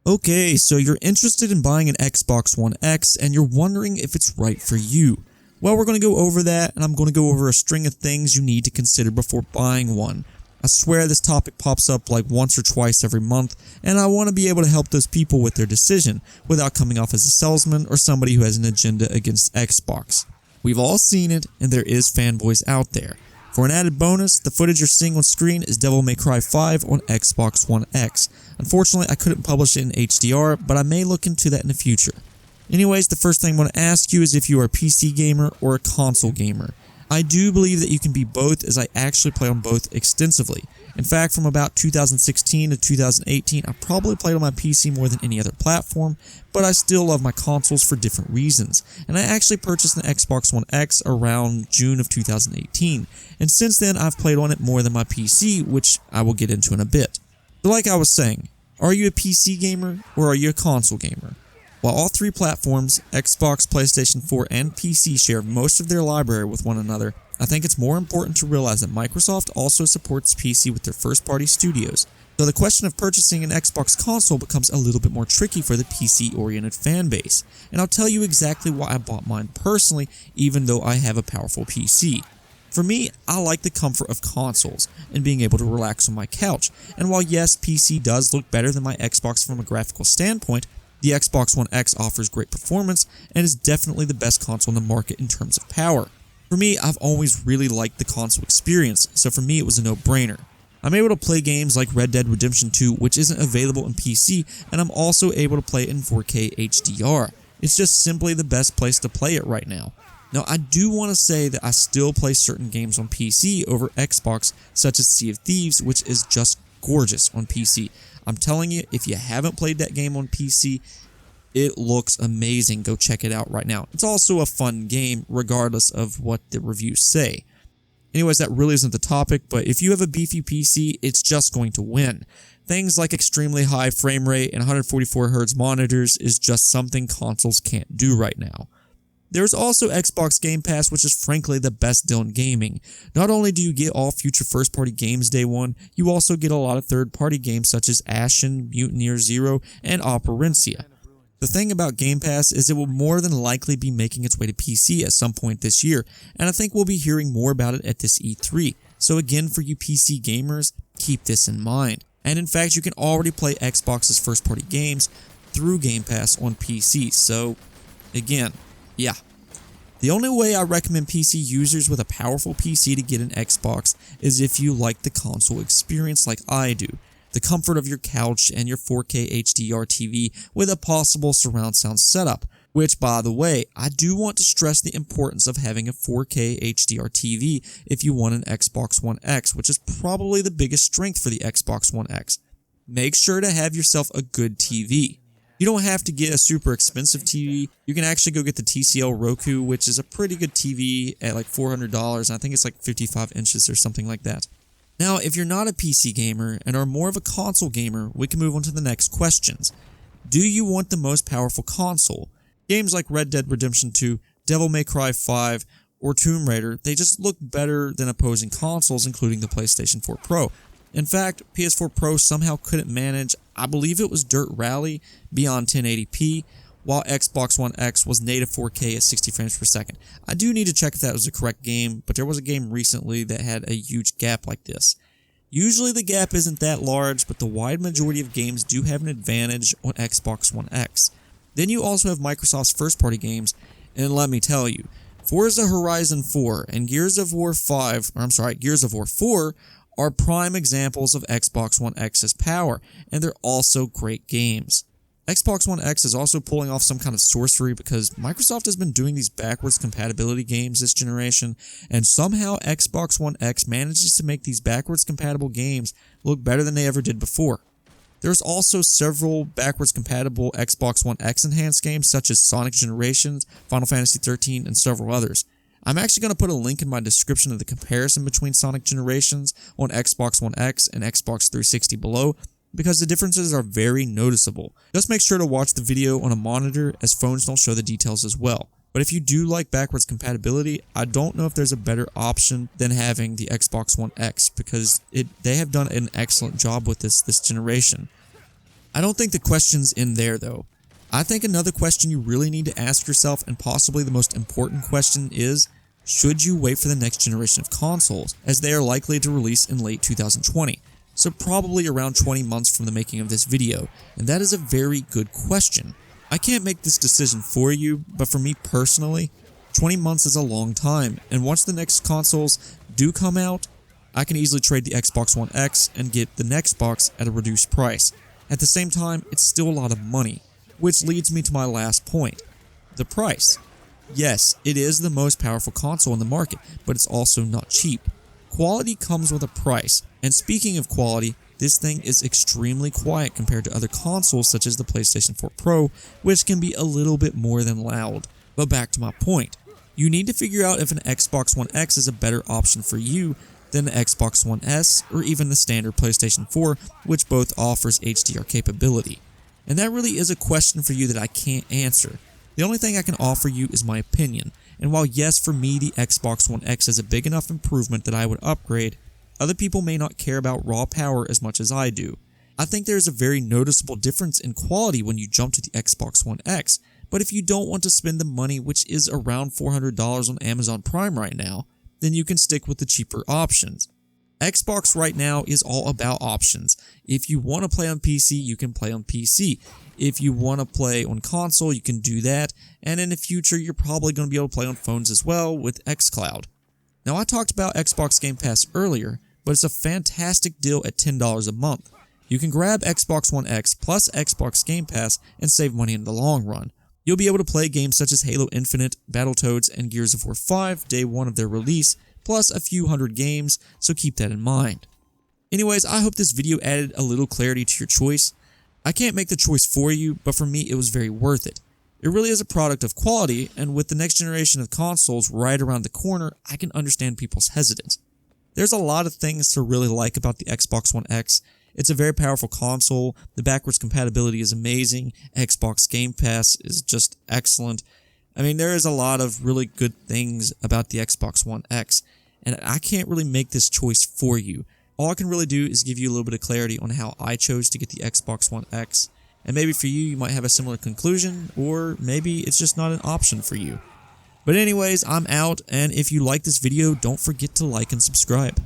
Okay, so you're interested in buying an Xbox One X and you're wondering if it's right for you. Well, we're going to go over that, and I'm going to go over a string of things you need to consider before buying one. I swear this topic pops up like once or twice every month, and I want to be able to help those people with their decision without coming off as a salesman or somebody who has an agenda against Xbox. We've all seen it, and there is fanboys out there. For an added bonus, the footage you're seeing on screen is Devil May Cry 5 on Xbox One X. Unfortunately, I couldn't publish it in HDR, but I may look into that in the future. Anyways, the first thing I want to ask you is if you are a PC gamer or a console gamer. I do believe that you can be both, as I actually play on both extensively. In fact, from about 2016 to 2018, I probably played on my PC more than any other platform, but I still love my consoles for different reasons, and I actually purchased an Xbox One X around June of 2018, and since then I've played on it more than my PC, which I will get into in a bit. But like I was saying, are you a PC gamer or are you a console gamer? While all three platforms, Xbox, PlayStation 4, and PC share most of their library with one another, I think it's more important to realize that Microsoft also supports PC with their first-party studios, so the question of purchasing an Xbox console becomes a little bit more tricky for the PC-oriented fanbase, and I'll tell you exactly why I bought mine personally, even though I have a powerful PC. For me, I like the comfort of consoles and being able to relax on my couch, and while yes, PC does look better than my Xbox from a graphical standpoint, the Xbox One X offers great performance and is definitely the best console in the market in terms of power. For me, I've always really liked the console experience, so for me it was a no-brainer. I'm able to play games like Red Dead Redemption 2, which isn't available in PC, and I'm also able to play it in 4K HDR. It's just simply the best place to play it right now. Now, I do want to say that I still play certain games on PC over Xbox, such as Sea of Thieves, which is just gorgeous on PC. I'm telling you, if you haven't played that game on PC, it looks amazing. Go check it out right now. It's also a fun game, regardless of what the reviews say. Anyways, that really isn't the topic, but if you have a beefy PC, it's just going to win. Things like extremely high frame rate and 144Hz monitors is just something consoles can't do right now. There's also Xbox Game Pass, which is frankly the best deal in gaming. Not only do you get all future first-party games day one, you also get a lot of third-party games such as Ashen, Mutineer Zero, and Operencia. The thing about Game Pass is it will more than likely be making its way to PC at some point this year, and I think we'll be hearing more about it at this E3. So again, for you PC gamers, keep this in mind. And in fact, you can already play Xbox's first-party games through Game Pass on PC, so again, yeah. The only way I recommend PC users with a powerful PC to get an Xbox is if you like the console experience like I do. The comfort of your couch and your 4K HDR TV with a possible surround sound setup, which by the way, I do want to stress the importance of having a 4K HDR TV if you want an Xbox One X, which is probably the biggest strength for the Xbox One X. Make sure to have yourself a good TV. You don't have to get a super expensive TV. You can actually go get the TCL Roku, which is a pretty good TV at like $400, and I think it's like 55 inches or something like that. Now, if you're not a PC gamer and are more of a console gamer, we can move on to the next questions. Do you want the most powerful console? Games like Red Dead Redemption 2, Devil May Cry 5, or Tomb Raider, they just look better than opposing consoles, including the PlayStation 4 Pro. In fact, PS4 Pro somehow couldn't manage, I believe it was Dirt Rally, beyond 1080p, while Xbox One X was native 4K at 60 frames per second. I do need to check if that was the correct game, but there was a game recently that had a huge gap like this. Usually the gap isn't that large, but the wide majority of games do have an advantage on Xbox One X. Then you also have Microsoft's first-party games, and let me tell you, Forza Horizon 4 and Gears of War 4 are prime examples of Xbox One X's power, and they're also great games. Xbox One X is also pulling off some kind of sorcery because Microsoft has been doing these backwards compatibility games this generation, and somehow Xbox One X manages to make these backwards compatible games look better than they ever did before. There's also several backwards compatible Xbox One X enhanced games such as Sonic Generations, Final Fantasy XIII, and several others. I'm actually going to put a link in my description of the comparison between Sonic Generations on Xbox One X and Xbox 360 below, because the differences are very noticeable. Just make sure to watch the video on a monitor, as phones don't show the details as well. But if you do like backwards compatibility, I don't know if there's a better option than having the Xbox One X, because they have done an excellent job with this generation. I don't think the question's in there though. I think another question you really need to ask yourself, and possibly the most important question, is should you wait for the next generation of consoles, as they are likely to release in late 2020, so probably around 20 months from the making of this video, and that is a very good question. I can't make this decision for you, but for me personally, 20 months is a long time, and once the next consoles do come out, I can easily trade the Xbox One X and get the next box at a reduced price. At the same time, it's still a lot of money, which leads me to my last point, the price. Yes, it is the most powerful console in the market, but it's also not cheap. Quality comes with a price, and speaking of quality, this thing is extremely quiet compared to other consoles such as the PlayStation 4 Pro, which can be a little bit more than loud. But back to my point, you need to figure out if an Xbox One X is a better option for you than the Xbox One S or even the standard PlayStation 4, which both offers HDR capability. And that really is a question for you that I can't answer. The only thing I can offer you is my opinion, and while yes, for me the Xbox One X is a big enough improvement that I would upgrade, other people may not care about raw power as much as I do. I think there is a very noticeable difference in quality when you jump to the Xbox One X, but if you don't want to spend the money, which is around $400 on Amazon Prime right now, then you can stick with the cheaper options. Xbox right now is all about options. If you want to play on PC, you can play on PC. If you want to play on console, you can do that, and in the future, you're probably going to be able to play on phones as well with xCloud. Now, I talked about Xbox Game Pass earlier, but it's a fantastic deal at $10 a month. You can grab Xbox One X plus Xbox Game Pass and save money in the long run. You'll be able to play games such as Halo Infinite, Battletoads, and Gears of War 5 day one of their release, plus a few hundred games, so keep that in mind. Anyways, I hope this video added a little clarity to your choice. I can't make the choice for you, but for me it was very worth it. It really is a product of quality, and with the next generation of consoles right around the corner, I can understand people's hesitance. There's a lot of things to really like about the Xbox One X. It's a very powerful console, the backwards compatibility is amazing, Xbox Game Pass is just excellent. I mean, there is a lot of really good things about the Xbox One X, and I can't really make this choice for you. All I can really do is give you a little bit of clarity on how I chose to get the Xbox One X, and maybe for you, you might have a similar conclusion, or maybe it's just not an option for you. But anyways, I'm out, and if you like this video, don't forget to like and subscribe.